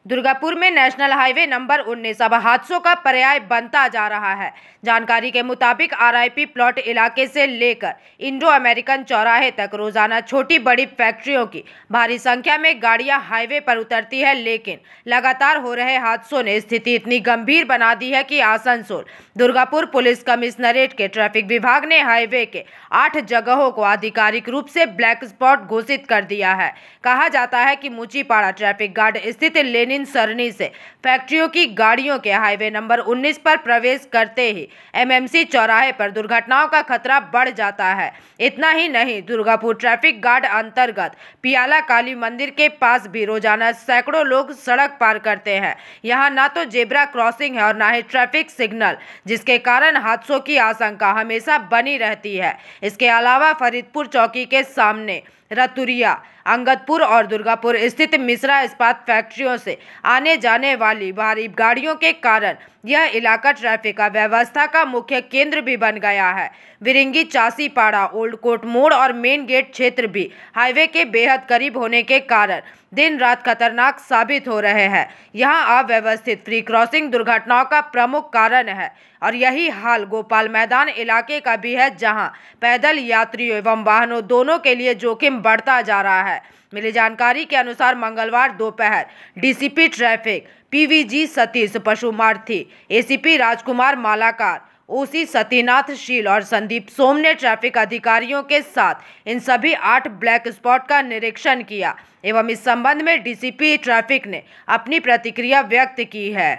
दुर्गापुर में national highway number 19 अब हादसों का पर्याय बनता जा रहा है। जानकारी के मुताबिक आरआईपी प्लॉट इलाके से लेकर इंडो अमेरिकन चौराहे तक रोजाना छोटी बड़ी फैक्ट्रियों की भारी संख्या में गाड़ियां हाईवे पर उतरती है, लेकिन लगातार हो रहे हादसों ने स्थिति इतनी गंभीर बना दी है कि आसनसोल दुर्गापुर पुलिस कमिश्नरेट के ट्रैफिक विभाग ने हाईवे के 8 जगहों को आधिकारिक रूप से ब्लैक स्पॉट घोषित कर दिया है। कहा जाता है कि मुचीपाड़ा ट्रैफिक गार्ड स्थित लेनिन सरनी से फैक्ट्रियों की गाड़ियों के हाईवे नंबर 19 पर प्रवेश करते ही एमएमसी चौराहे पर दुर्घटनाओं का खतरा बढ़ जाता है। इतना ही नहीं, दुर्गापुर ट्रैफिक गार्ड अंतर्गत पियाला काली मंदिर के पास भी रोजाना सैकड़ों लोग सड़क पार करते हैं। यहाँ ना तो जेब्रा क्रॉसिंग है और ना ही ट्रैफिक सिग्नल, जिसके कारण हादसों की आशंका हमेशा बनी रहती है। इसके अलावा फरीदपुर चौकी के सामने रतुरिया, अंगदपुर और दुर्गापुर स्थित मिश्रा इस्पात फैक्ट्रियों से आने जाने वाली भारी गाड़ियों के कारण यह इलाका ट्रैफिक व्यवस्था का मुख्य केंद्र भी बन गया है। विरिंगी, चासीपाड़ा, ओल्ड कोर्ट मोड़ और मेन गेट क्षेत्र भी हाईवे के बेहद करीब होने के कारण दिन रात खतरनाक साबित हो रहे हैं। यहाँ अव्यवस्थित फ्री क्रॉसिंग दुर्घटनाओं का प्रमुख कारण है और यही हाल गोपाल मैदान इलाके का भी है, जहाँ पैदल यात्रियों एवं वाहनों दोनों के लिए जोखिम बढ़ता जा रहा है। मिली जानकारी के अनुसार मंगलवार दोपहर डीसीपी ट्रैफिक पीवीजी सतीश पशुमार्थी, एसीपी राजकुमार मालाकार, ओसी सतीनाथ शील और संदीप सोम ने ट्रैफिक अधिकारियों के साथ इन सभी 8 ब्लैक स्पॉट का निरीक्षण किया एवं इस संबंध में डीसीपी ट्रैफिक ने अपनी प्रतिक्रिया व्यक्त की है।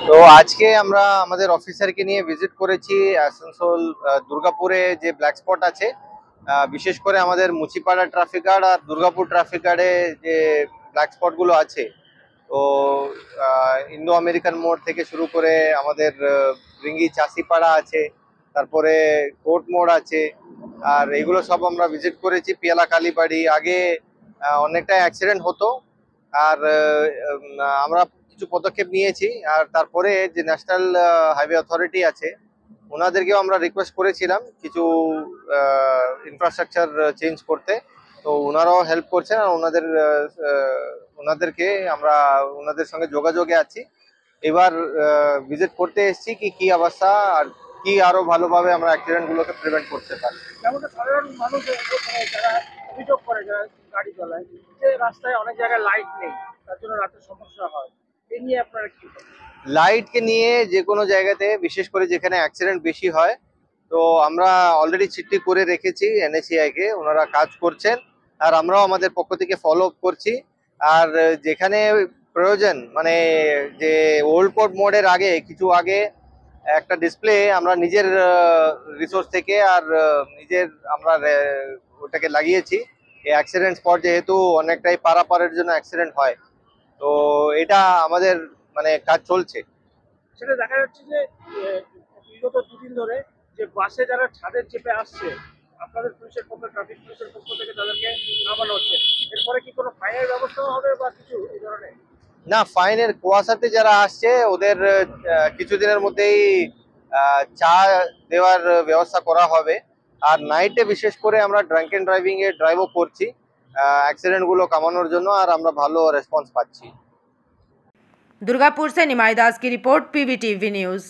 तो आज के আমরা আমাদের অফিসারকে নিয়ে ভিজিট করেছি আসানসোল দুর্গাপুরে যে ব্ল্যাক স্পট আছে, বিশেষ করে আমাদের মুচিপাড়া ট্রাফিক গার্ড আর দুর্গাপুর ট্রাফিক গার্ডে যে ব্ল্যাক স্পটগুলো আছে। তো ইন্দো আমেরিকান মোড় থেকে শুরু করে আমাদের রিঙ্গি চাষিপাড়া আছে, তারপরে কোর্ট মোড় আছে, আর এগুলো সব আমরা ভিজিট করেছি। পিয়ালা কালীবাড়ি আগে অনেকটা অ্যাক্সিডেন্ট হতো, আর আমরা কিছু পদক্ষেপ নিয়েছি। আর তারপরে যে ন্যাশনাল হাইওয়ে অথরিটি আছে ওনাদেরকেও আমরা রিকোয়েস্ট করেছিলাম কিছু ইনফ্রাস্ট্রাকচার চেঞ্জ করতে, তো ওনারাও হেল্প করছেন। আর ওনাদেরকে আমরা ওনাদের সঙ্গে যোগাযোগে আছি। এবার ভিজিট করতে এসেছি কি অবস্থা আর কি আরো ভালোভাবে আমরা অ্যাক্সিডেন্টগুলোকে প্রিভেন্ট করতে পারি। যেমন সাধারণ মানুষ যারা অভিযোগ করে, যারা গাড়ি চালায়, যে রাস্তায় অনেক জায়গায় লাইট নেই, তার জন্য রাতের সমস্যা হয়, এই নিয়ে আপনারা কি বলেন? লাইটকে নিয়ে যে কোনো জায়গাতে, বিশেষ করে যেখানে অ্যাক্সিডেন্ট বেশি হয়, তো আমরা অলরেডি চিঠি করে রেখেছি এনএসিআই কে, ওনারা কাজ করছেন আর আমরাও আমাদের পক্ষ থেকে ফলো আপ করছি। আর যেখানে প্রয়োজন, মানে যে ওল্ড কোর্ট মোড়ের আগে কিছু আগে একটা ডিসপ্লে আমরা নিজের রিসোর্স থেকে আর নিজের আমরা ওটাকে লাগিয়েছি। এই অ্যাক্সিডেন্ট স্পট যেহেতু অনেকটাই পারাপারের জন্য অ্যাক্সিডেন্ট হয়, তো এটা আমাদের মানে কাজ চলছে। সেটা দেখা যাচ্ছে যে বিগত 2 দিন ধরে যে বাসে যারা ছাদের চেপে আসছে, আপনাদের পুলিশের পক্ষ, ট্রাফিক পুলিশের পক্ষ থেকে তাদেরকে নামানো হচ্ছে। এরপরে কি কোনো ফাইনের ব্যবস্থা হবে বা কিছু এই ধরনের? না, ফাইনের কুয়াশাতে যারা আসছে ওদের কিছুদিনের মধ্যেই চা দেওয়ার ব্যবস্থা করা হবে। আর নাইটে বিশেষ করে আমরা ড্রাঙ্ক এন্ড ড্রাইভিং এর ড্রাইভও করছি অ্যাক্সিডেন্ট গুলো কমানোর জন্য, আর আমরা ভালো রেসপন্স পাচ্ছি। दुर्गापुर से निमाई दास की रिपोर्ट, पीवीटीवी न्यूज।